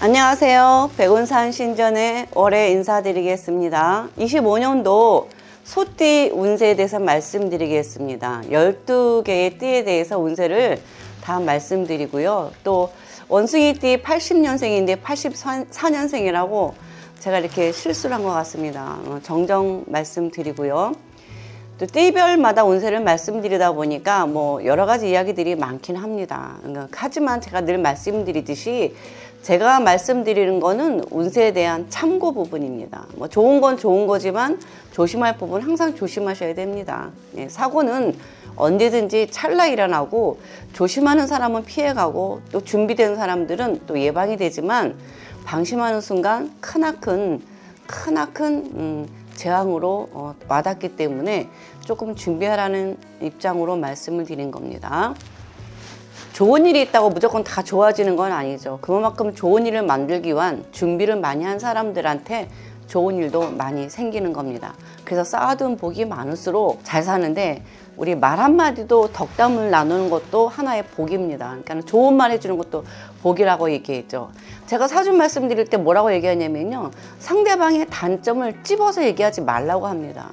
안녕하세요. 백운산 신전의 월에 인사드리겠습니다. 25년도 소띠 운세에 대해서 말씀드리겠습니다. 12개의 띠에 대해서 운세를 다 말씀드리고요. 또 원숭이띠 80년생인데 84년생이라고 제가 이렇게 실수를 한 것 같습니다. 정정 말씀드리고요. 또 띠별마다 운세를 말씀드리다 보니까 뭐 여러 가지 이야기들이 많긴 합니다. 하지만 제가 늘 말씀드리듯이 제가 말씀드리는 거는 운세에 대한 참고 부분입니다. 뭐 좋은 건 좋은 거지만 조심할 부분 항상 조심하셔야 됩니다. 사고는 언제든지 찰나 일어나고 조심하는 사람은 피해가고 또 준비된 사람들은 또 예방이 되지만 방심하는 순간 크나큰 재앙으로 와닿기 때문에 조금 준비하라는 입장으로 말씀을 드린 겁니다. 좋은 일이 있다고 무조건 다 좋아지는 건 아니죠. 그만큼 좋은 일을 만들기 위한 준비를 많이 한 사람들한테 좋은 일도 많이 생기는 겁니다. 그래서 쌓아둔 복이 많을수록 잘 사는데 우리 말 한마디도 덕담을 나누는 것도 하나의 복입니다. 그러니까 좋은 말 해주는 것도 복이라고 얘기했죠. 제가 사주 말씀드릴 때 뭐라고 얘기하냐면요. 상대방의 단점을 찝어서 얘기하지 말라고 합니다.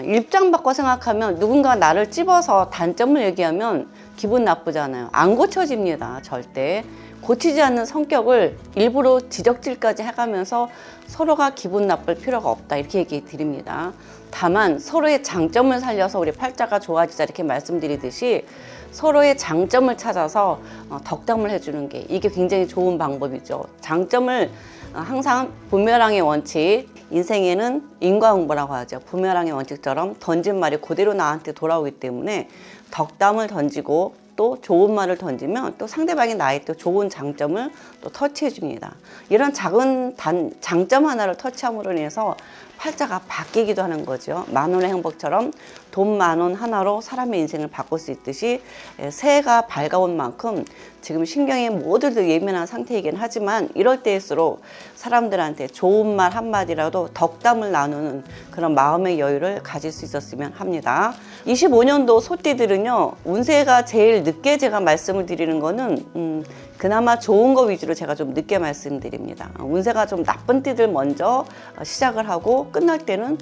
입장 바꿔 생각하면 누군가 나를 찝어서 단점을 얘기하면 기분 나쁘잖아요. 안 고쳐집니다. 절대. 고치지 않는 성격을 일부러 지적질까지 해가면서 서로가 기분 나쁠 필요가 없다. 이렇게 얘기 드립니다. 다만 서로의 장점을 살려서 우리 팔자가 좋아지자 이렇게 말씀드리듯이 서로의 장점을 찾아서 덕담을 해주는 게 이게 굉장히 좋은 방법이죠. 장점을 항상 부메랑의 원칙, 인생에는 인과응보라고 하죠. 부메랑의 원칙처럼 던진 말이 그대로 나한테 돌아오기 때문에 덕담을 던지고 또 좋은 말을 던지면 또 상대방이 나의 또 좋은 장점을 또 터치해 줍니다. 이런 작은 장점 하나를 터치함으로 인해서 팔자가 바뀌기도 하는 거죠. 만원의 행복처럼 돈 10,000원 하나로 사람의 인생을 바꿀 수 있듯이 새해가 밝아온 만큼 지금 신경이 모두들 예민한 상태이긴 하지만 이럴 때일수록 사람들한테 좋은 말 한마디라도 덕담을 나누는 그런 마음의 여유를 가질 수 있었으면 합니다. 25년도 소띠들은요, 운세가 제일 늦게 제가 말씀을 드리는 거는 그나마 좋은 거 위주로 제가 좀 늦게 말씀드립니다. 운세가 좀 나쁜 띠들 먼저 시작을 하고 끝날 때는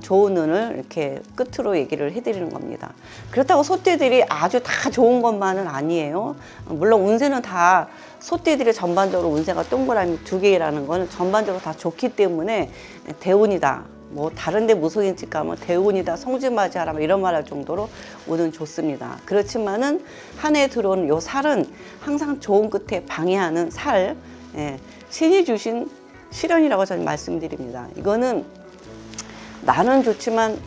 좋은 운을 이렇게 끝으로 얘기를 해드리는 겁니다. 그렇다고 소띠들이 아주 다 좋은 것만은 아니에요. 물론 운세는 다 소띠들이 전반적으로 운세가 동그라미 2개라는 거는 전반적으로 다 좋기 때문에 대운이다. 뭐 다른데 무속인 집 가면 대운이다, 성지맞이하라 이런 말 할 정도로 운은 좋습니다. 그렇지만은 한 해 들어오는 요 살은 항상 좋은 끝에 방해하는 살, 신이 주신 시련이라고 저는 말씀드립니다. 이거는 나는 좋지만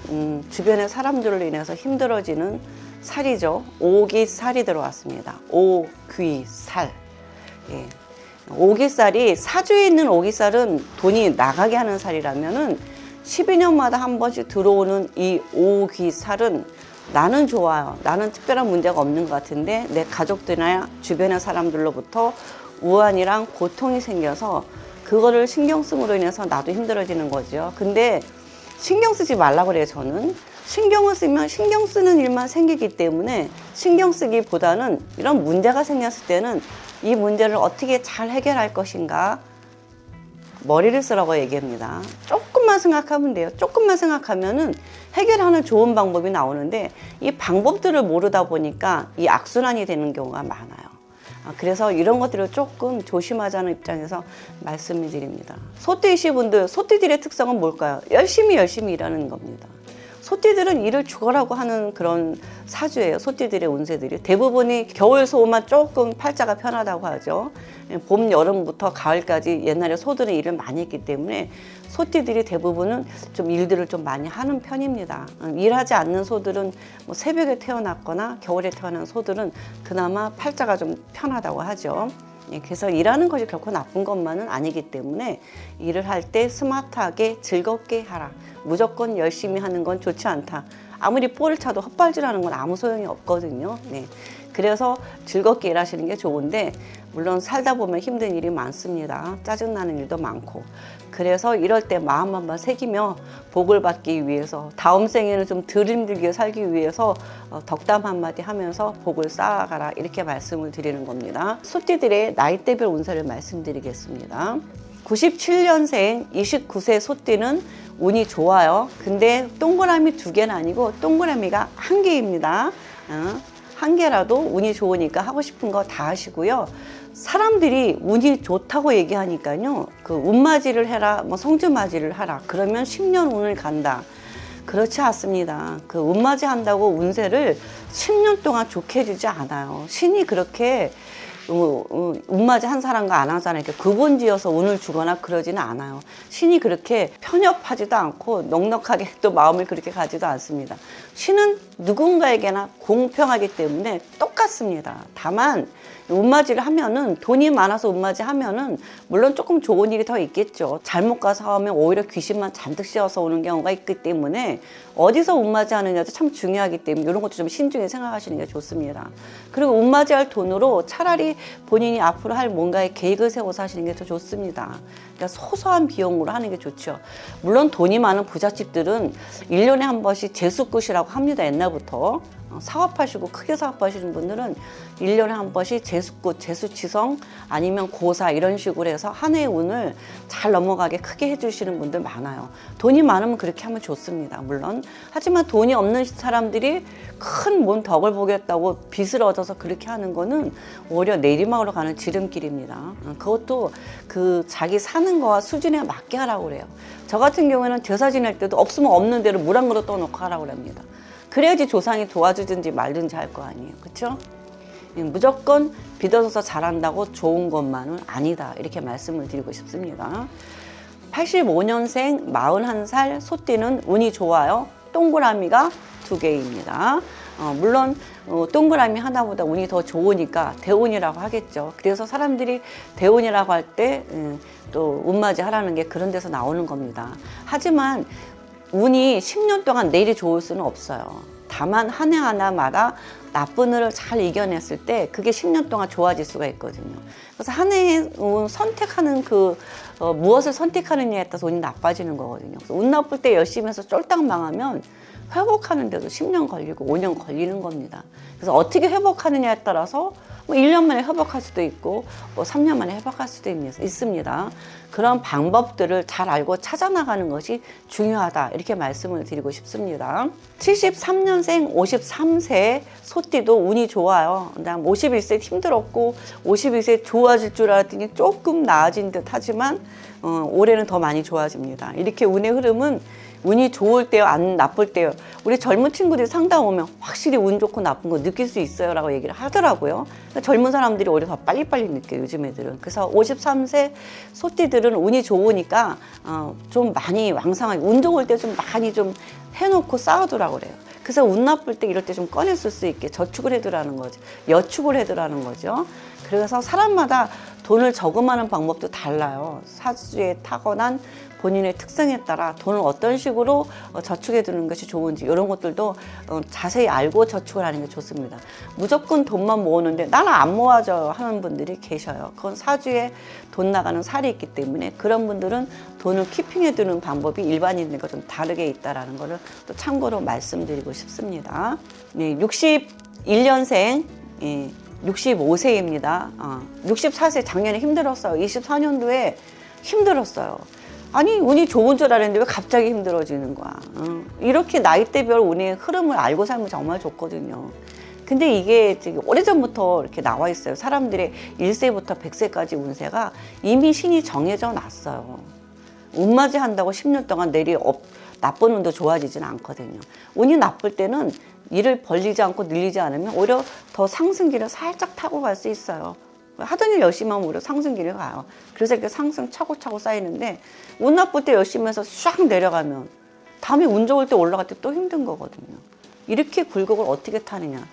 주변의 사람들로 인해서 힘들어지는 살이죠. 오기살이 들어왔습니다. 오귀살. 오기살이 사주에 있는 오기살은 돈이 나가게 하는 살이라면은 12년마다 한 번씩 들어오는 이 오귀살은 나는 좋아요. 나는 특별한 문제가 없는 것 같은데 내 가족들이나 주변의 사람들로부터 우환이랑 고통이 생겨서 그거를 신경 쓰므로 인해서 나도 힘들어지는 거죠. 근데 신경 쓰지 말라고 그래요. 저는 신경을 쓰면 신경 쓰는 일만 생기기 때문에 신경 쓰기보다는 이런 문제가 생겼을 때는 이 문제를 어떻게 잘 해결할 것인가 머리를 쓰라고 얘기합니다. 조금만 생각하면 돼요. 조금만 생각하면은 해결하는 좋은 방법이 나오는데 이 방법들을 모르다 보니까 이 악순환이 되는 경우가 많아요. 그래서 이런 것들을 조금 조심하자는 입장에서 말씀을 드립니다. 소띠이신 분들, 소띠들의 특성은 뭘까요? 열심히 일하는 겁니다. 소띠들은 일을 죽어라고 하는 그런 사주예요. 소띠들의 운세들이 대부분이 겨울 소만 조금 팔자가 편하다고 하죠. 봄, 여름부터 가을까지 옛날에 소들은 일을 많이 했기 때문에 소띠들이 대부분은 좀 일들을 좀 많이 하는 편입니다. 일하지 않는 소들은 뭐 새벽에 태어났거나 겨울에 태어난 소들은 그나마 팔자가 좀 편하다고 하죠. 그래서 일하는 것이 결코 나쁜 것만은 아니기 때문에 일을 할 때 스마트하게 즐겁게 하라. 무조건 열심히 하는 건 좋지 않다. 아무리 볼을 차도 헛발질하는 건 아무 소용이 없거든요. 그래서 즐겁게 일하시는 게 좋은데 물론 살다 보면 힘든 일이 많습니다. 짜증나는 일도 많고. 그래서 이럴 때 마음 한번 새기며 복을 받기 위해서, 다음 생에는 좀 덜 힘들게 살기 위해서 덕담 한마디 하면서 복을 쌓아가라, 이렇게 말씀을 드리는 겁니다. 소띠들의 나이대별 운세를 말씀드리겠습니다. 97년생 29세 소띠는 운이 좋아요. 근데 동그라미 2개는 아니고 동그라미가 1개입니다. 한 개라도 운이 좋으니까 하고 싶은 거 다 하시고요. 사람들이 운이 좋다고 얘기하니까요, 그 운맞이를 해라, 뭐 성주맞이를 하라, 그러면 10년 운을 간다. 그렇지 않습니다. 그 운맞이 한다고 운세를 10년 동안 좋게 해주지 않아요. 신이 그렇게 운맞이 한 사람과 안 한 사람에게 구분 지어서 운을 주거나 그러지는 않아요. 신이 그렇게 편협하지도 않고 넉넉하게 또 마음을 그렇게 가지도 않습니다. 신은 누군가에게나 공평하기 때문에 똑같습니다. 다만 운맞이를 하면은, 돈이 많아서 운맞이 하면은 물론 조금 좋은 일이 더 있겠죠. 잘못 가서 하면 오히려 귀신만 잔뜩 씌워서 오는 경우가 있기 때문에 어디서 운맞이 하느냐도 참 중요하기 때문에 이런 것도 좀 신중히 생각하시는 게 좋습니다. 그리고 운맞이 할 돈으로 차라리 본인이 앞으로 할 뭔가의 계획을 세워서 하시는 게 더 좋습니다. 그러니까 소소한 비용으로 하는 게 좋죠. 물론 돈이 많은 부잣집들은 1년에 한 번씩 재수굿이라고 합니다. 옛날부터. 사업하시고 크게 사업하시는 분들은 1년에 한 번씩 재수굿, 재수치성, 아니면 고사, 이런 식으로 해서 한 해의 운을 잘 넘어가게 크게 해주시는 분들 많아요. 돈이 많으면 그렇게 하면 좋습니다. 물론. 하지만 돈이 없는 사람들이 큰 뭔 덕을 보겠다고 빚을 얻어서 그렇게 하는 거는 오히려 내리막으로 가는 지름길입니다. 그것도 그 자기 사는 거와 수준에 맞게 하라고 그래요. 저 같은 경우에는 제사 지낼 때도 없으면 없는 대로 물 한 그릇 떠놓고 하라고 합니다. 그래야지 조상이 도와주든지 말든지 할 거 아니에요. 그렇죠? 무조건 빚어서 잘한다고 좋은 것만은 아니다, 이렇게 말씀을 드리고 싶습니다. 85년생 41살 소띠는 운이 좋아요. 동그라미가 2개입니다. 물론 동그라미 하나보다 운이 더 좋으니까 대운이라고 하겠죠. 그래서 사람들이 대운이라고 할 때 또 운맞이 하라는 게 그런 데서 나오는 겁니다. 하지만 운이 10년 동안 내일이 좋을 수는 없어요. 다만 한 해 하나마다 나쁜 을을 잘 이겨냈을 때 그게 10년 동안 좋아질 수가 있거든요. 그래서 한 해에 선택하는 무엇을 선택하느냐에 따라서 운이 나빠지는 거거든요. 그래서 운 나쁠 때 열심히 해서 쫄딱 망하면 회복하는 데도 10년 걸리고 5년 걸리는 겁니다. 그래서 어떻게 회복하느냐에 따라서 뭐 1년 만에 회복할 수도 있고 뭐 3년 만에 회복할 수도 있습니다. 그런 방법들을 잘 알고 찾아나가는 것이 중요하다, 이렇게 말씀을 드리고 싶습니다. 73년생 53세 소띠도 운이 좋아요. 51세 힘들었고 51세 좋아질 줄 알았더니 조금 나아진 듯 하지만 올해는 더 많이 좋아집니다. 이렇게 운의 흐름은 운이 좋을 때요, 안 나쁠 때요. 우리 젊은 친구들이 상담 오면 확실히 운 좋고 나쁜 거 느낄 수 있어요 라고 얘기를 하더라고요. 그러니까 젊은 사람들이 오히려 더 빨리빨리 느껴요, 요즘 애들은. 그래서 53세 소띠들은 운이 좋으니까 좀 많이 왕성하게, 운 좋을 때 좀 많이 좀 해놓고 쌓아두라고 그래요. 그래서 운 나쁠 때 이럴 때 좀 꺼냈을 수 있게 저축을 해두라는 거죠. 여축을 해두라는 거죠. 그래서 사람마다 돈을 저금하는 방법도 달라요. 사주에 타고난 본인의 특성에 따라 돈을 어떤 식으로 저축해 두는 것이 좋은지, 이런 것들도 자세히 알고 저축을 하는 게 좋습니다. 무조건 돈만 모으는데 나는 안 모아져요 하는 분들이 계셔요. 그건 사주에 돈 나가는 살이 있기 때문에 그런 분들은 돈을 키핑해 두는 방법이 일반인들과 좀 다르게 있다는 것을 또 참고로 말씀드리고 싶습니다. 네, 61년생 65세입니다. 64세 작년에 힘들었어요. 24년도에 힘들었어요. 아니 운이 좋은 줄 알았는데 왜 갑자기 힘들어지는 거야. 이렇게 나이대별 운의 흐름을 알고 살면 정말 좋거든요. 근데 이게 오래전부터 이렇게 나와 있어요. 사람들의 1세부터 100세까지 운세가 이미 신이 정해져 놨어요. 운맞이 한다고 10년 동안 나쁜 운도 좋아지지는 않거든요. 운이 나쁠 때는 일을 벌리지 않고 늘리지 않으면 오히려 더 상승기를 살짝 타고 갈 수 있어요. 하던 일 열심히 하면 오히려 상승기를 가요. 그래서 이렇게 상승 차고차고 쌓이는데 운 나쁠 때 열심히 해서 쫙 내려가면 다음에 운 좋을 때 올라갈 때 또 힘든 거거든요. 이렇게 굴곡을 어떻게 타느냐.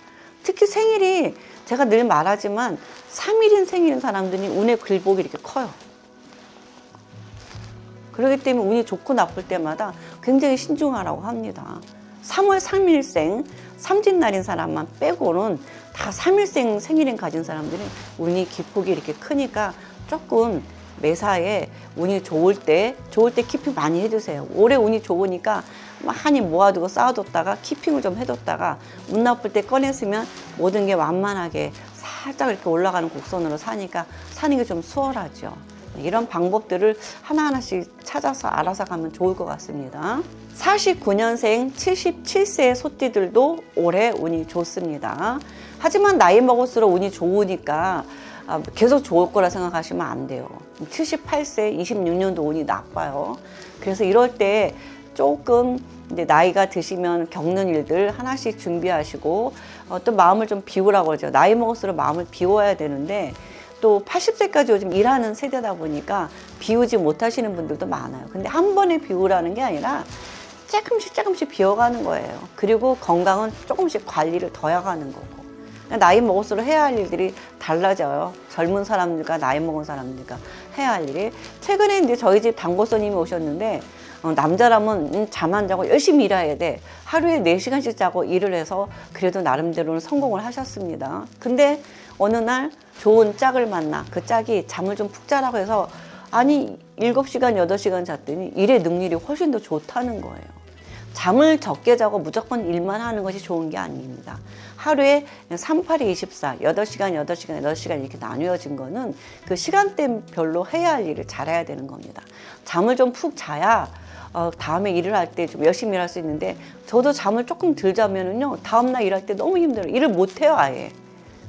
특히 생일이, 제가 늘 말하지만 3일인 생일인 사람들이 운의 굴곡이 이렇게 커요. 그렇기 때문에 운이 좋고 나쁠 때마다 굉장히 신중하라고 합니다. 3월 3일생 삼진날인 사람만 빼고는 다 3일생 생일인 가진 사람들은 운이 기폭이 이렇게 크니까 조금 매사에 운이 좋을 때 키핑 많이 해주세요. 올해 운이 좋으니까 많이 모아두고 쌓아뒀다가 키핑을 좀 해뒀다가 운 나쁠 때 꺼냈으면 모든 게 완만하게 살짝 이렇게 올라가는 곡선으로 사니까 사는 게 좀 수월하죠. 이런 방법들을 하나하나씩 찾아서 알아서 가면 좋을 것 같습니다. 49년생 77세의 소띠들도 올해 운이 좋습니다. 하지만 나이 먹을수록 운이 좋으니까 계속 좋을 거라 생각하시면 안 돼요. 78세 26년도 운이 나빠요. 그래서 이럴 때 조금 이제 나이가 드시면 겪는 일들 하나씩 준비하시고 또 마음을 좀 비우라고 그러죠. 나이 먹을수록 마음을 비워야 되는데 또 80세까지 요즘 일하는 세대다 보니까 비우지 못하시는 분들도 많아요. 근데 한 번에 비우라는 게 아니라 조금씩 비워가는 거예요. 그리고 건강은 조금씩 관리를 더 해가는 거고. 나이 먹을수록 해야 할 일들이 달라져요. 젊은 사람들과 나이 먹은 사람들과 해야 할 일이. 최근에 이제 저희 집 단골손님이 오셨는데 남자라면 잠 안 자고 열심히 일해야 돼. 하루에 4시간씩 자고 일을 해서 그래도 나름대로는 성공을 하셨습니다. 근데 어느 날 좋은 짝을 만나 그 짝이 잠을 좀 푹 자라고 해서 아니 7시간, 8시간 잤더니 일의 능률이 훨씬 더 좋다는 거예요. 잠을 적게 자고 무조건 일만 하는 것이 좋은 게 아닙니다. 하루에 38이 24, 8시간, 8시간, 8시간 이렇게 나뉘어진 거는 그 시간대별로 해야 할 일을 잘해야 되는 겁니다. 잠을 좀 푹 자야 다음에 일을 할 때 좀 열심히 일할 수 있는데 저도 잠을 조금 덜 자면은요 다음날 일할 때 너무 힘들어요. 일을 못 해요 아예.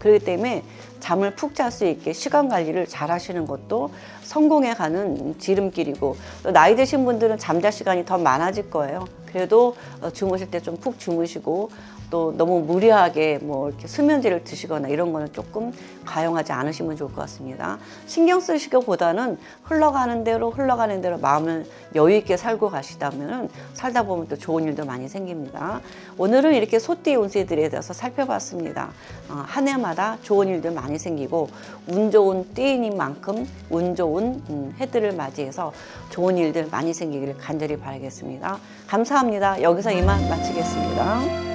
그렇기 때문에 잠을 푹 잘 수 있게 시간 관리를 잘 하시는 것도 성공에 가는 지름길이고 또 나이 드신 분들은 잠잘 시간이 더 많아질 거예요. 그래도 주무실 때 좀 푹 주무시고 또 너무 무리하게 뭐 이렇게 수면제를 드시거나 이런 거는 조금 과용하지 않으시면 좋을 것 같습니다. 신경 쓰시기보다는 흘러가는 대로 마음을 여유 있게 살고 가시다면 살다 보면 또 좋은 일도 많이 생깁니다. 오늘은 이렇게 소띠 운세들에 대해서 살펴봤습니다. 한 해마다 좋은 일들 많이 생기고 운 좋은 띠인 만큼 운 좋은 해들을 맞이해서 좋은 일들 많이 생기기를 간절히 바라겠습니다. 감사합니다. 여기서 이만 마치겠습니다.